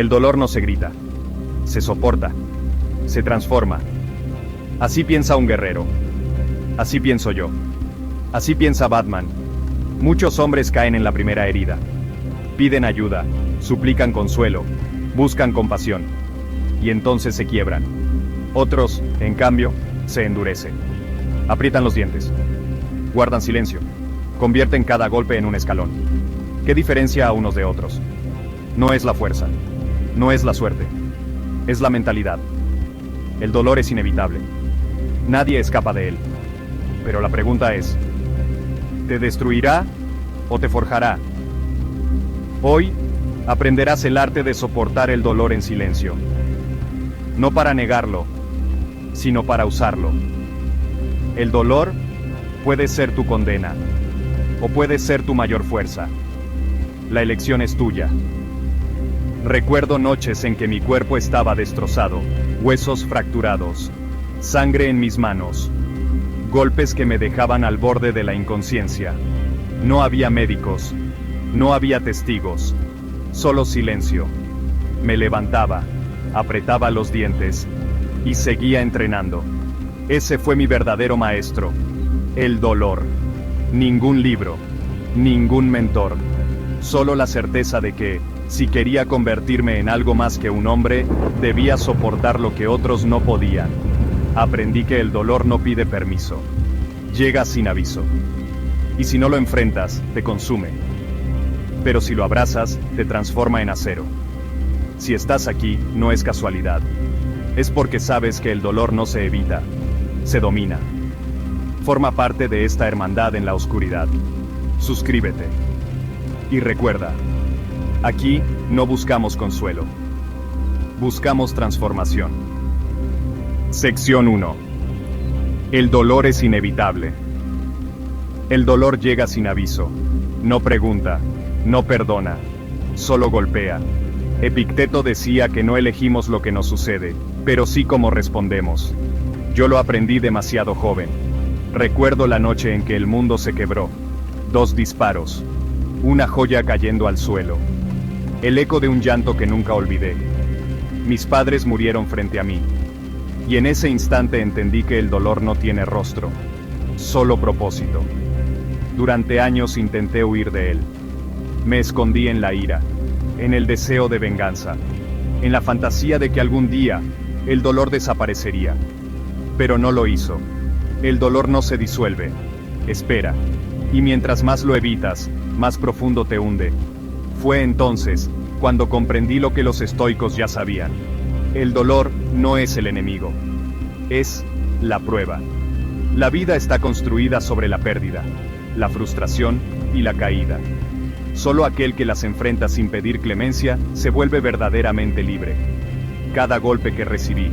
El dolor no se grita, se soporta, se transforma. Así piensa un guerrero. Así pienso yo. Así piensa Batman. Muchos hombres caen en la primera herida. Piden ayuda, suplican consuelo, buscan compasión. Y entonces se quiebran. Otros, en cambio, se endurecen. Aprietan los dientes. Guardan silencio. Convierten cada golpe en un escalón. ¿Qué diferencia a unos de otros? No es la fuerza. No es la suerte. Es la mentalidad. El dolor es inevitable. Nadie escapa de él. Pero la pregunta es, ¿te destruirá o te forjará? Hoy, aprenderás el arte de soportar el dolor en silencio. No para negarlo, sino para usarlo. El dolor puede ser tu condena, o puede ser tu mayor fuerza. La elección es tuya. Recuerdo noches en que mi cuerpo estaba destrozado, huesos fracturados, sangre en mis manos, golpes que me dejaban al borde de la inconsciencia. No había médicos, no había testigos, solo silencio. Me levantaba, apretaba los dientes y seguía entrenando. Ese fue mi verdadero maestro, el dolor. Ningún libro, ningún mentor, solo la certeza de que, si quería convertirme en algo más que un hombre, debía soportar lo que otros no podían. Aprendí que el dolor no pide permiso. Llega sin aviso. Y si no lo enfrentas, te consume. Pero si lo abrazas, te transforma en acero. Si estás aquí, no es casualidad. Es porque sabes que el dolor no se evita, se domina. Forma parte de esta hermandad en la oscuridad. Suscríbete. Y recuerda, aquí no buscamos consuelo. Buscamos transformación. Sección 1. El dolor es inevitable. El dolor llega sin aviso. No pregunta, no perdona, solo golpea. Epicteto decía que no elegimos lo que nos sucede, pero sí cómo respondemos. Yo lo aprendí demasiado joven. Recuerdo la noche en que el mundo se quebró. 2 disparos. Una joya cayendo al suelo. El eco de un llanto que nunca olvidé. Mis padres murieron frente a mí. Y en ese instante entendí que el dolor no tiene rostro, solo propósito. Durante años intenté huir de él. Me escondí en la ira, en el deseo de venganza, en la fantasía de que algún día el dolor desaparecería. Pero no lo hizo. El dolor no se disuelve, espera. Y mientras más lo evitas, más profundo te hunde. Fue entonces cuando comprendí lo que los estoicos ya sabían. El dolor no es el enemigo, es la prueba. La vida está construida sobre la pérdida, la frustración y la caída. Solo aquel que las enfrenta sin pedir clemencia se vuelve verdaderamente libre. Cada golpe que recibí,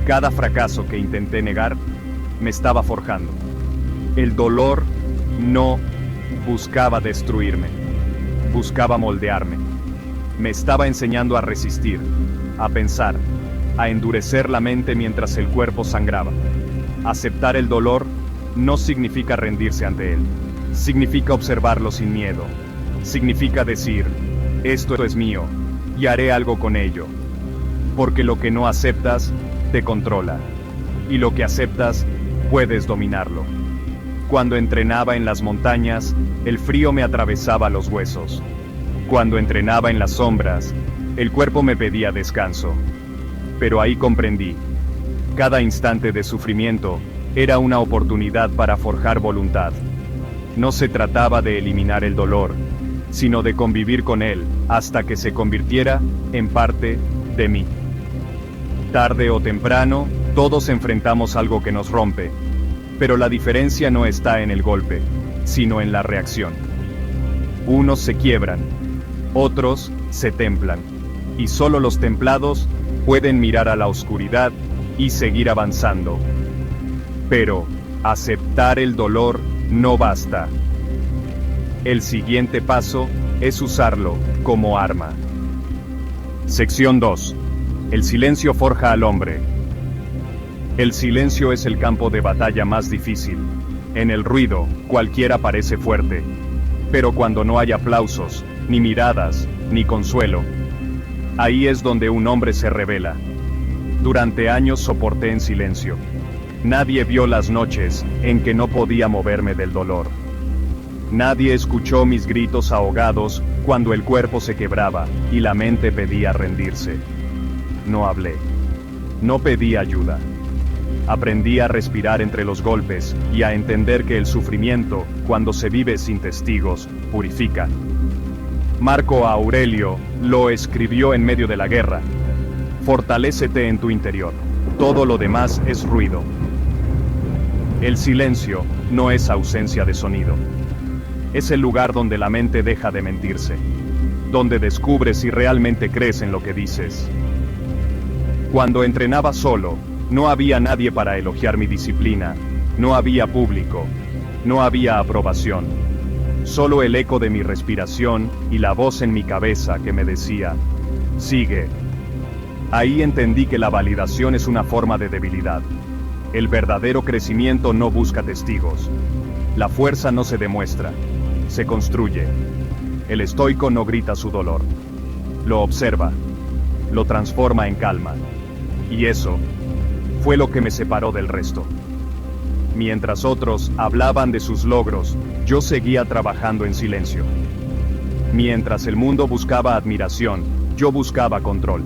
cada fracaso que intenté negar, me estaba forjando. El dolor no buscaba destruirme, buscaba moldearme. Me estaba enseñando a resistir, a pensar, a endurecer la mente mientras el cuerpo sangraba. Aceptar el dolor no significa rendirse ante él. Significa observarlo sin miedo. Significa decir, esto es mío, y haré algo con ello. Porque lo que no aceptas, te controla. Y lo que aceptas, puedes dominarlo. Cuando entrenaba en las montañas, el frío me atravesaba los huesos. Cuando entrenaba en las sombras, el cuerpo me pedía descanso. Pero ahí comprendí. Cada instante de sufrimiento era una oportunidad para forjar voluntad. No se trataba de eliminar el dolor, sino de convivir con él hasta que se convirtiera en parte de mí. Tarde o temprano, todos enfrentamos algo que nos rompe, pero la diferencia no está en el golpe, sino en la reacción. Unos se quiebran, otros se templan, y solo los templados pueden mirar a la oscuridad y seguir avanzando. Pero aceptar el dolor no basta. El siguiente paso es usarlo como arma. Sección 2. El silencio forja al hombre. El silencio es el campo de batalla más difícil. En el ruido, cualquiera parece fuerte. Pero cuando no hay aplausos, ni miradas, ni consuelo, Ahí es donde un hombre se revela. Durante años soporté en silencio. Nadie vio las noches en que no podía moverme del dolor. Nadie escuchó mis gritos ahogados cuando el cuerpo se quebraba y la mente pedía rendirse. No hablé. No pedí ayuda. Aprendí a respirar entre los golpes y a entender que el sufrimiento, cuando se vive sin testigos, purifica. Marco Aurelio lo escribió en medio de la guerra. Fortalécete en tu interior. Todo lo demás es ruido. El silencio no es ausencia de sonido. Es el lugar donde la mente deja de mentirse. Donde descubres si realmente crees en lo que dices. Cuando entrenaba solo, no había nadie para elogiar mi disciplina. No había público. No había aprobación. Solo el eco de mi respiración y la voz en mi cabeza que me decía, sigue. Ahí entendí que la validación es una forma de debilidad. El verdadero crecimiento no busca testigos. La fuerza no se demuestra, se construye. El estoico no grita su dolor. Lo observa, lo transforma en calma. Y eso fue lo que me separó del resto. Mientras otros hablaban de sus logros, yo seguía trabajando en silencio. Mientras el mundo buscaba admiración, yo buscaba control.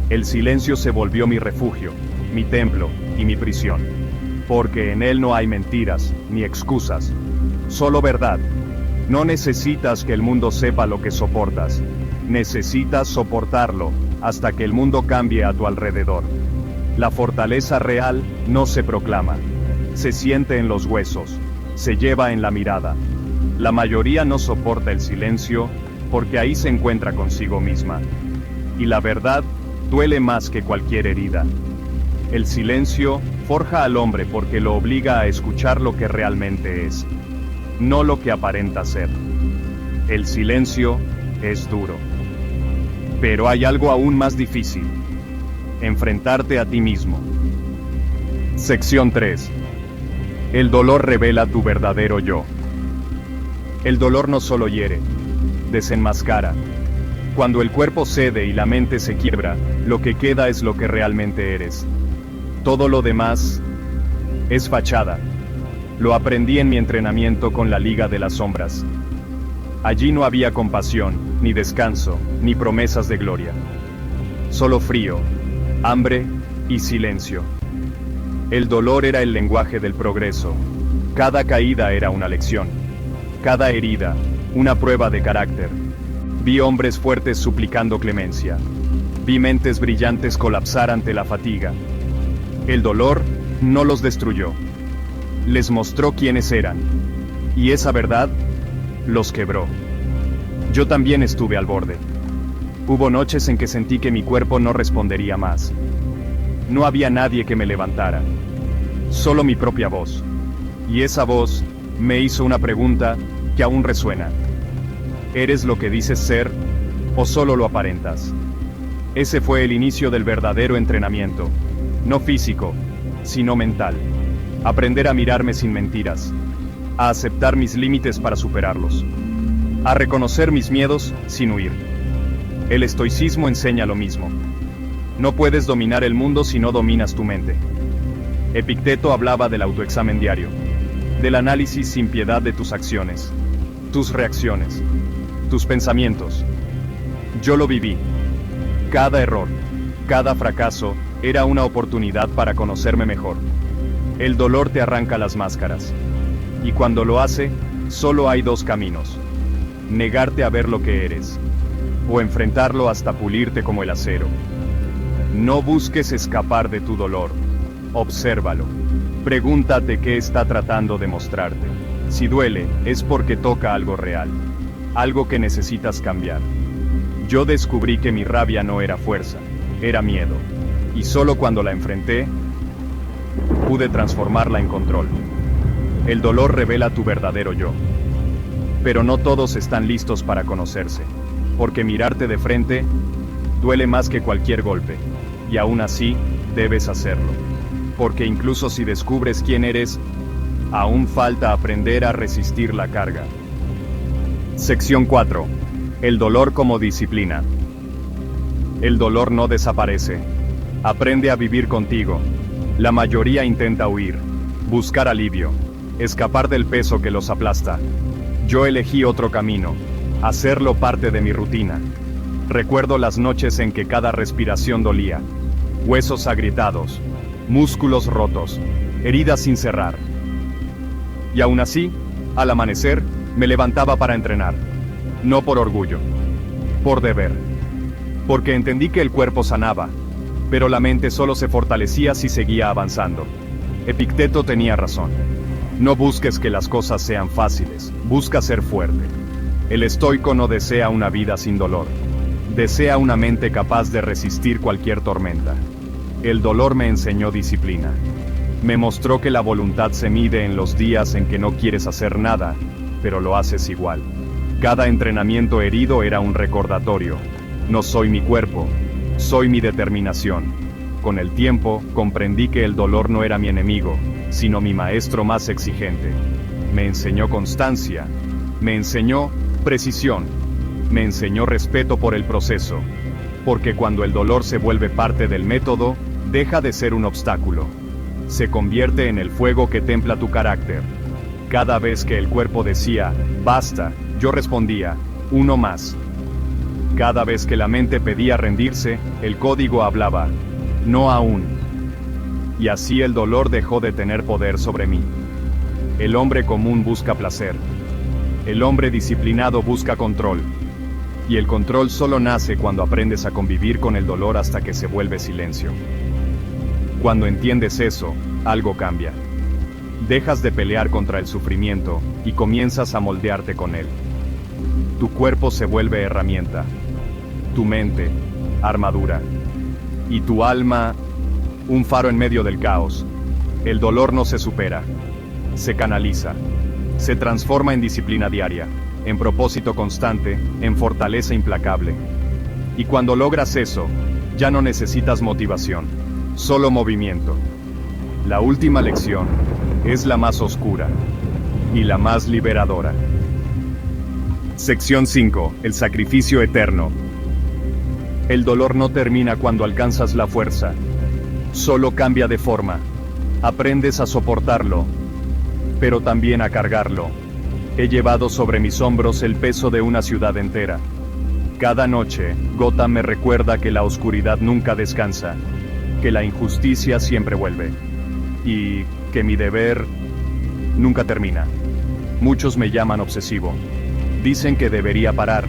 El silencio se volvió mi refugio, mi templo y mi prisión. Porque en él no hay mentiras, ni excusas. Solo verdad. No necesitas que el mundo sepa lo que soportas. Necesitas soportarlo, hasta que el mundo cambie a tu alrededor. La fortaleza real no se proclama. Se siente en los huesos. Se lleva en la mirada. La mayoría no soporta el silencio, porque ahí se encuentra consigo misma. Y la verdad duele más que cualquier herida. El silencio forja al hombre porque lo obliga a escuchar lo que realmente es, no lo que aparenta ser. El silencio es duro. Pero hay algo aún más difícil: enfrentarte a ti mismo. Sección 3. El dolor revela tu verdadero yo. El dolor no solo hiere, desenmascara. Cuando el cuerpo cede y la mente se quiebra, lo que queda es lo que realmente eres. Todo lo demás es fachada. Lo aprendí en mi entrenamiento con la Liga de las Sombras. Allí no había compasión, ni descanso, ni promesas de gloria. Solo frío, hambre y silencio. El dolor era el lenguaje del progreso. Cada caída era una lección. Cada herida, una prueba de carácter. Vi hombres fuertes suplicando clemencia. Vi mentes brillantes colapsar ante la fatiga. El dolor no los destruyó. Les mostró quiénes eran. Y esa verdad los quebró. Yo también estuve al borde. Hubo noches en que sentí que mi cuerpo no respondería más. No había nadie que me levantara. Solo mi propia voz. Y esa voz me hizo una pregunta que aún resuena. ¿Eres lo que dices ser, o solo lo aparentas? Ese fue el inicio del verdadero entrenamiento. No físico, sino mental. Aprender a mirarme sin mentiras. A aceptar mis límites para superarlos. A reconocer mis miedos sin huir. El estoicismo enseña lo mismo. No puedes dominar el mundo si no dominas tu mente. Epicteto hablaba del autoexamen diario. Del análisis sin piedad de tus acciones. Tus reacciones. Tus pensamientos. Yo lo viví. Cada error, cada fracaso, era una oportunidad para conocerme mejor. El dolor te arranca las máscaras. Y cuando lo hace, solo hay dos caminos. Negarte a ver lo que eres. O enfrentarlo hasta pulirte como el acero. No busques escapar de tu dolor. Obsérvalo. Pregúntate qué está tratando de mostrarte. Si duele, es porque toca algo real. Algo que necesitas cambiar. Yo descubrí que mi rabia no era fuerza, era miedo. Y solo cuando la enfrenté, pude transformarla en control. El dolor revela tu verdadero yo. Pero no todos están listos para conocerse. Porque mirarte de frente duele más que cualquier golpe. Y aún así, debes hacerlo. Porque incluso si descubres quién eres, aún falta aprender a resistir la carga. Sección 4. El dolor como disciplina. El dolor no desaparece. Aprende a vivir contigo. La mayoría intenta huir, buscar alivio, escapar del peso que los aplasta. Yo elegí otro camino, hacerlo parte de mi rutina. Recuerdo las noches en que cada respiración dolía, huesos agrietados, músculos rotos, heridas sin cerrar. Y aún así, al amanecer, me levantaba para entrenar. No por orgullo, por deber. Porque entendí que el cuerpo sanaba, pero la mente solo se fortalecía si seguía avanzando. Epicteto tenía razón. No busques que las cosas sean fáciles, busca ser fuerte. El estoico no desea una vida sin dolor. Desea una mente capaz de resistir cualquier tormenta. El dolor me enseñó disciplina. Me mostró que la voluntad se mide en los días en que no quieres hacer nada, pero lo haces igual. Cada entrenamiento herido era un recordatorio. No soy mi cuerpo, soy mi determinación. Con el tiempo, comprendí que el dolor no era mi enemigo, sino mi maestro más exigente. Me enseñó constancia, me enseñó precisión, me enseñó respeto por el proceso. Porque cuando el dolor se vuelve parte del método, deja de ser un obstáculo. Se convierte en el fuego que templa tu carácter. Cada vez que el cuerpo decía, basta, yo respondía, uno más. Cada vez que la mente pedía rendirse, el código hablaba, no aún. Y así el dolor dejó de tener poder sobre mí. El hombre común busca placer. El hombre disciplinado busca control. Y el control solo nace cuando aprendes a convivir con el dolor hasta que se vuelve silencio. Cuando entiendes eso, algo cambia. Dejas de pelear contra el sufrimiento y comienzas a moldearte con él. Tu cuerpo se vuelve herramienta, tu mente, armadura, y tu alma, un faro en medio del caos. El dolor no se supera, se canaliza, se transforma en disciplina diaria, en propósito constante, en fortaleza implacable. Y cuando logras eso, ya no necesitas motivación, solo movimiento. La última lección es la más oscura y la más liberadora. Sección 5. El sacrificio eterno. El dolor no termina cuando alcanzas la fuerza. Solo cambia de forma. Aprendes a soportarlo, pero también a cargarlo. He llevado sobre mis hombros el peso de una ciudad entera. Cada noche, Gotham me recuerda que la oscuridad nunca descansa, que la injusticia siempre vuelve, y que mi deber nunca termina. Muchos me llaman obsesivo. Dicen que debería parar,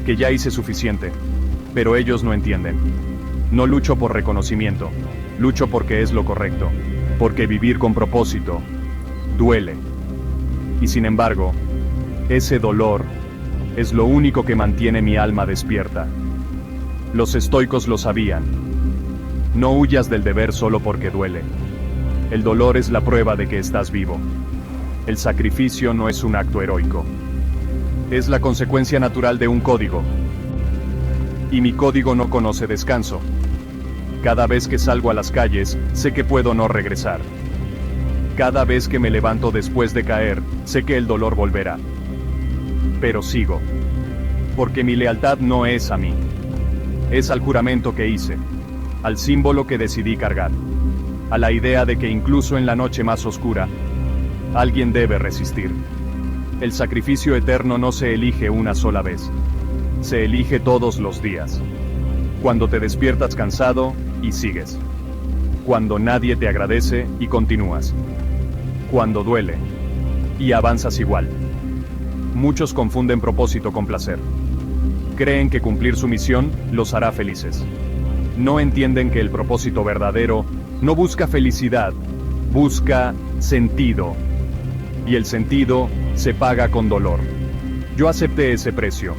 que ya hice suficiente, pero ellos no entienden. No lucho por reconocimiento, lucho porque es lo correcto, porque vivir con propósito duele. Y sin embargo, ese dolor es lo único que mantiene mi alma despierta. Los estoicos lo sabían. No huyas del deber solo porque duele. El dolor es la prueba de que estás vivo. El sacrificio no es un acto heroico. Es la consecuencia natural de un código. Y mi código no conoce descanso. Cada vez que salgo a las calles, sé que puedo no regresar. Cada vez que me levanto después de caer, sé que el dolor volverá. Pero sigo. Porque mi lealtad no es a mí. Es al juramento que hice. Al símbolo que decidí cargar. A la idea de que incluso en la noche más oscura, alguien debe resistir. El sacrificio eterno no se elige una sola vez. Se elige todos los días. Cuando te despiertas cansado y sigues. Cuando nadie te agradece y continúas. Cuando duele y avanzas igual. Muchos confunden propósito con placer. Creen que cumplir su misión los hará felices. No entienden que el propósito verdadero no busca felicidad, busca sentido. Y el sentido se paga con dolor. Yo acepté ese precio.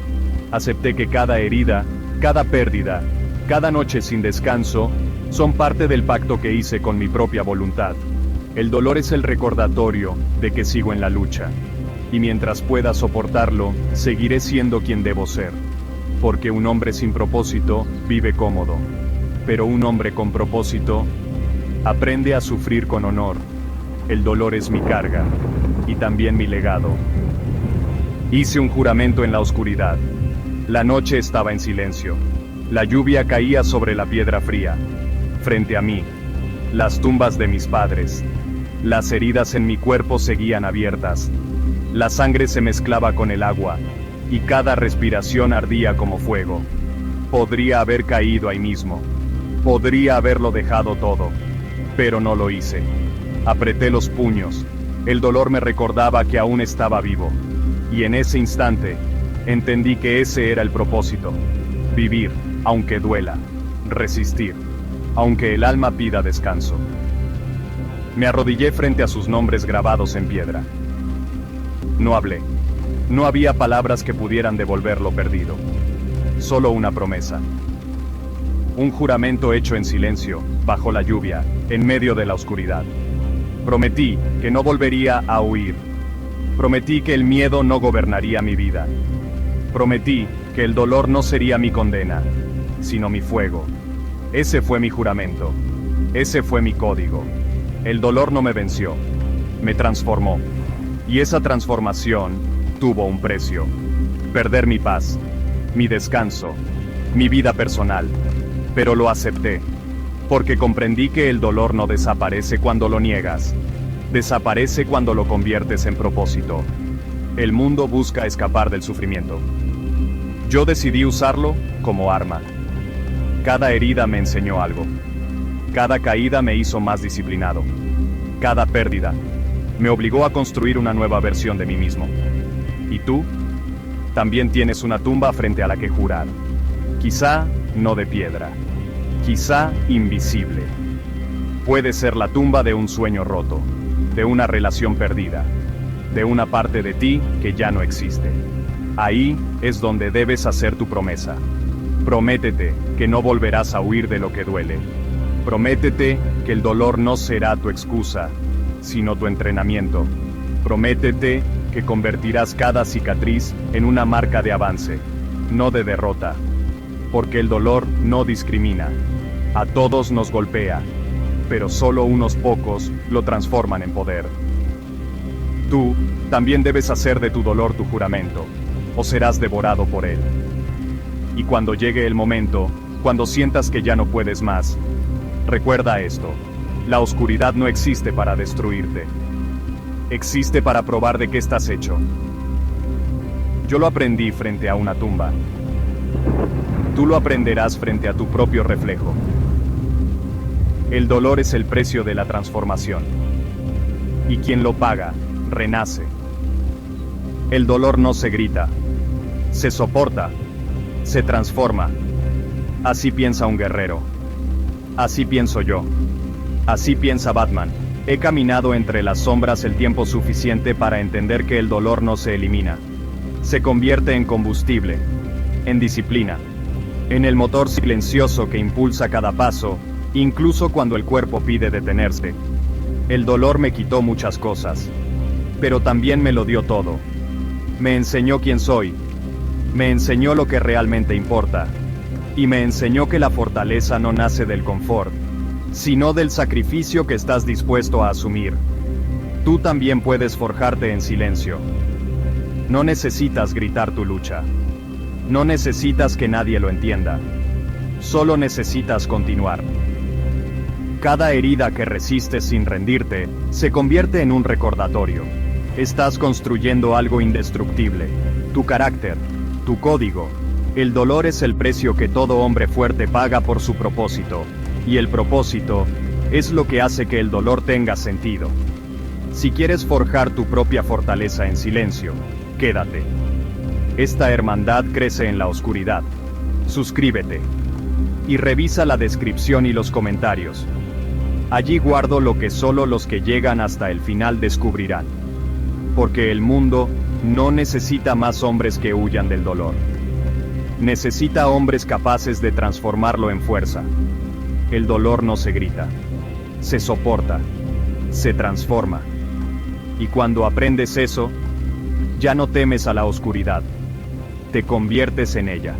Acepté que cada herida, cada pérdida, cada noche sin descanso, son parte del pacto que hice con mi propia voluntad. El dolor es el recordatorio de que sigo en la lucha. Y mientras pueda soportarlo, seguiré siendo quien debo ser. Porque un hombre sin propósito vive cómodo. Pero un hombre con propósito aprende a sufrir con honor. El dolor es mi carga y también mi legado. Hice un juramento en la oscuridad. La noche estaba en silencio. La lluvia caía sobre la piedra fría. Frente a mí, las tumbas de mis padres. Las heridas en mi cuerpo seguían abiertas. La sangre se mezclaba con el agua, y cada respiración ardía como fuego. Podría haber caído ahí mismo. Podría haberlo dejado todo. Pero no lo hice. Apreté los puños. El dolor me recordaba que aún estaba vivo. Y en ese instante, entendí que ese era el propósito. Vivir, aunque duela. Resistir, aunque el alma pida descanso. Me arrodillé frente a sus nombres grabados en piedra. No hablé. No había palabras que pudieran devolver lo perdido. Solo una promesa. Un juramento hecho en silencio, bajo la lluvia, en medio de la oscuridad. Prometí que no volvería a huir. Prometí que el miedo no gobernaría mi vida. Prometí que el dolor no sería mi condena, sino mi fuego. Ese fue mi juramento. Ese fue mi código. El dolor no me venció. Me transformó. Y esa transformación tuvo un precio. Perder mi paz, mi descanso, mi vida personal. Pero lo acepté. Porque comprendí que el dolor no desaparece cuando lo niegas. Desaparece cuando lo conviertes en propósito. El mundo busca escapar del sufrimiento. Yo decidí usarlo como arma. Cada herida me enseñó algo. Cada caída me hizo más disciplinado. Cada pérdida me obligó a construir una nueva versión de mí mismo. ¿Y tú? También tienes una tumba frente a la que jurar. Quizá no de piedra. Quizá invisible. Puede ser la tumba de un sueño roto, de una relación perdida, de una parte de ti que ya no existe. Ahí es donde debes hacer tu promesa. Prométete que no volverás a huir de lo que duele. Prométete que el dolor no será tu excusa, sino tu entrenamiento. Prométete que convertirás cada cicatriz en una marca de avance, no de derrota. Porque el dolor no discrimina. A todos nos golpea, pero solo unos pocos lo transforman en poder. Tú también debes hacer de tu dolor tu juramento, o serás devorado por él. Y cuando llegue el momento, cuando sientas que ya no puedes más, recuerda esto: la oscuridad no existe para destruirte. Existe para probar de qué estás hecho. Yo lo aprendí frente a una tumba. Tú lo aprenderás frente a tu propio reflejo. El dolor es el precio de la transformación. Y quien lo paga, renace. El dolor no se grita, se soporta, se transforma. Así piensa un guerrero. Así pienso yo. Así piensa Batman. He caminado entre las sombras el tiempo suficiente para entender que el dolor no se elimina. Se convierte en combustible, en disciplina, en el motor silencioso que impulsa cada paso, incluso cuando el cuerpo pide detenerse. El dolor me quitó muchas cosas, pero también me lo dio todo. Me enseñó quién soy, me enseñó lo que realmente importa, y me enseñó que la fortaleza no nace del confort, sino del sacrificio que estás dispuesto a asumir. Tú también puedes forjarte en silencio. No necesitas gritar tu lucha. No necesitas que nadie lo entienda. Solo necesitas continuar. Cada herida que resistes sin rendirte, se convierte en un recordatorio. Estás construyendo algo indestructible. Tu carácter, tu código. El dolor es el precio que todo hombre fuerte paga por su propósito. Y el propósito es lo que hace que el dolor tenga sentido. Si quieres forjar tu propia fortaleza en silencio, quédate. Esta hermandad crece en la oscuridad. Suscríbete. Y revisa la descripción y los comentarios. Allí guardo lo que solo los que llegan hasta el final descubrirán. Porque el mundo no necesita más hombres que huyan del dolor. Necesita hombres capaces de transformarlo en fuerza. El dolor no se grita. Se soporta. Se transforma. Y cuando aprendes eso, ya no temes a la oscuridad. Te conviertes en ella.